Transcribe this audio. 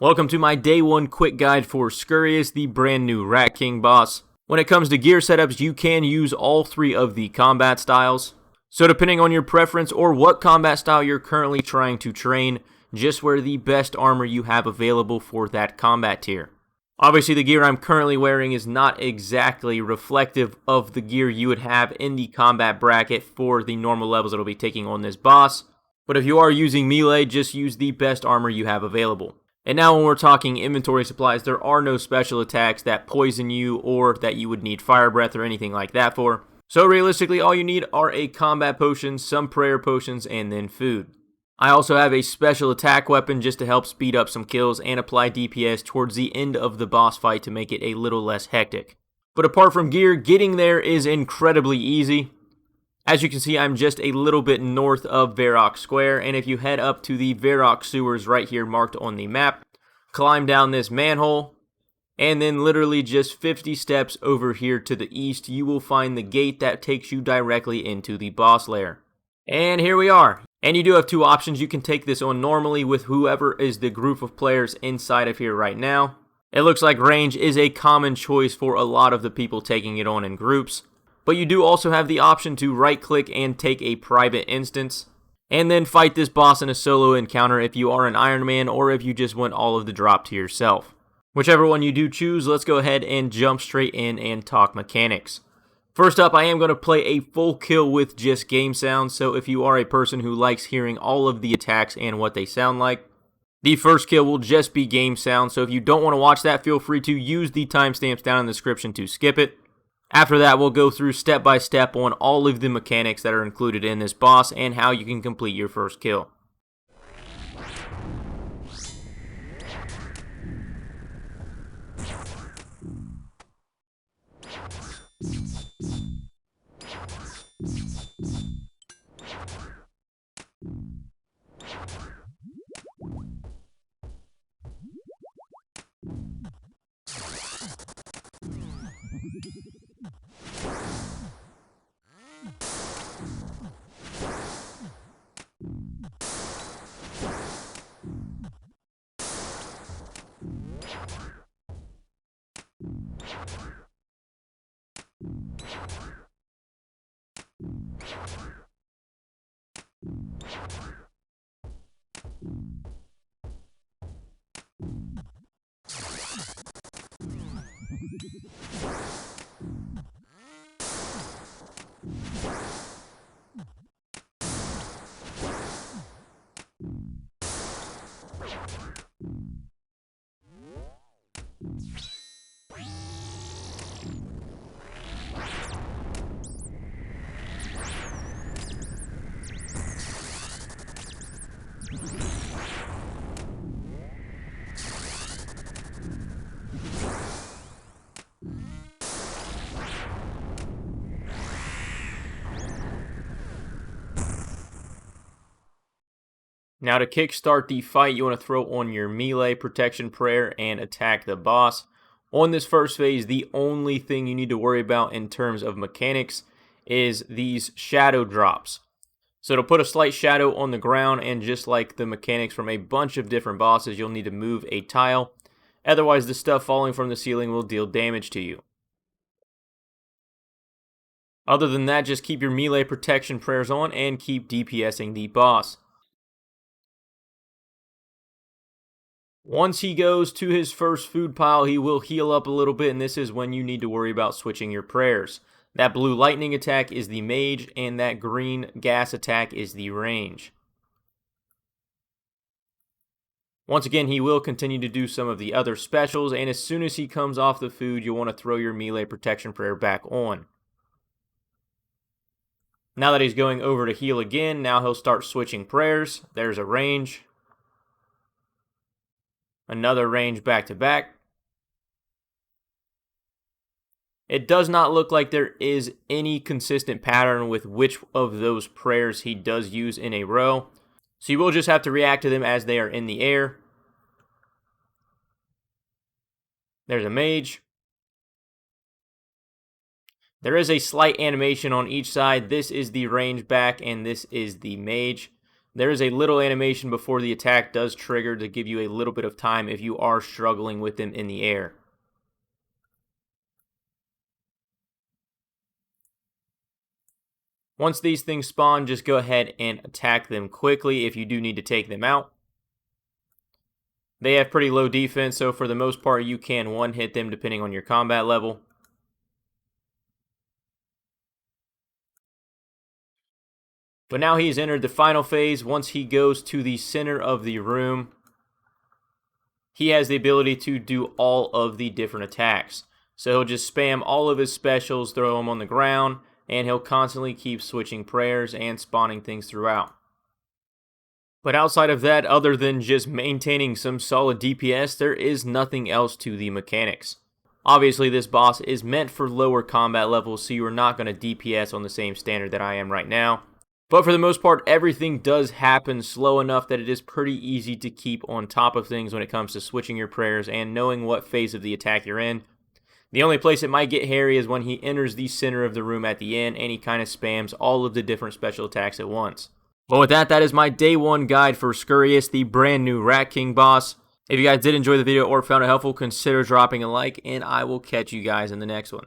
Welcome to my day one quick guide for Scurrius, the brand new Rat King boss. When it comes to gear setups, you can use all three of the combat styles. So depending on your preference or what combat style you're currently trying to train, just wear the best armor you have available for that combat tier. Obviously the gear I'm currently wearing is not exactly reflective of the gear you would have in the combat bracket for the normal levels that will be taking on this boss. But if you are using melee, just use the best armor you have available. And now when we're talking inventory supplies, there are no special attacks that poison you or that you would need fire breath or anything like that for. So realistically, all you need are a combat potion, some prayer potions, and then food. I also have a special attack weapon just to help speed up some kills and apply DPS towards the end of the boss fight to make it a little less hectic. But apart from gear, getting there is incredibly easy. As you can see, I'm just a little bit north of Varrock Square, and if you head up to the Varrock sewers right here marked on the map, climb down this manhole, and then literally just 50 steps over here to the east, you will find the gate that takes you directly into the boss lair. And here we are. And you do have two options. You can take this on normally with whoever is the group of players inside of here right now. It looks like range is a common choice for a lot of the people taking it on in groups. But you do also have the option to right-click and take a private instance, and then fight this boss in a solo encounter if you are an Iron Man or if you just want all of the drop to yourself. Whichever one you do choose, let's go ahead and jump straight in and talk mechanics. First up, I am going to play a full kill with just game sounds, so if you are a person who likes hearing all of the attacks and what they sound like, the first kill will just be game sound, so if you don't want to watch that, feel free to use the timestamps down in the description to skip it. After that, we'll go through step by step on all of the mechanics that are included in this boss and how you can complete your first kill. Now to kickstart the fight, you want to throw on your melee protection prayer and attack the boss. On this first phase, the only thing you need to worry about in terms of mechanics is these shadow drops. So to put a slight shadow on the ground, and just like the mechanics from a bunch of different bosses, you'll need to move a tile. Otherwise, the stuff falling from the ceiling will deal damage to you. Other than that, just keep your melee protection prayers on and keep DPSing the boss. Once he goes to his first food pile, he will heal up a little bit, and this is when you need to worry about switching your prayers. That blue lightning attack is the mage, and that green gas attack is the range. Once again, he will continue to do some of the other specials, and as soon as he comes off the food, you'll want to throw your melee protection prayer back on. Now that he's going over to heal again, now he'll start switching prayers. There's a range. Another range back to back. It does not look like there is any consistent pattern with which of those prayers he does use in a row. So you will just have to react to them as they are in the air. There's a mage. There is a slight animation on each side. This is the range back and this is the mage. There is a little animation before the attack does trigger to give you a little bit of time if you are struggling with them in the air. Once these things spawn, just go ahead and attack them quickly if you do need to take them out. They have pretty low defense, so for the most part you can one-hit them depending on your combat level. But now he's entered the final phase. Once he goes to the center of the room, he has the ability to do all of the different attacks. So he'll just spam all of his specials, throw them on the ground, and he'll constantly keep switching prayers and spawning things throughout. But outside of that, other than just maintaining some solid DPS, there is nothing else to the mechanics. Obviously, this boss is meant for lower combat levels, so you are not going to DPS on the same standard that I am right now. But for the most part, everything does happen slow enough that it is pretty easy to keep on top of things when it comes to switching your prayers and knowing what phase of the attack you're in. The only place it might get hairy is when he enters the center of the room at the end and he kind of spams all of the different special attacks at once. Well, with that, that is my day one guide for Scurrius, the brand new Rat King boss. If you guys did enjoy the video or found it helpful, consider dropping a like, and I will catch you guys in the next one.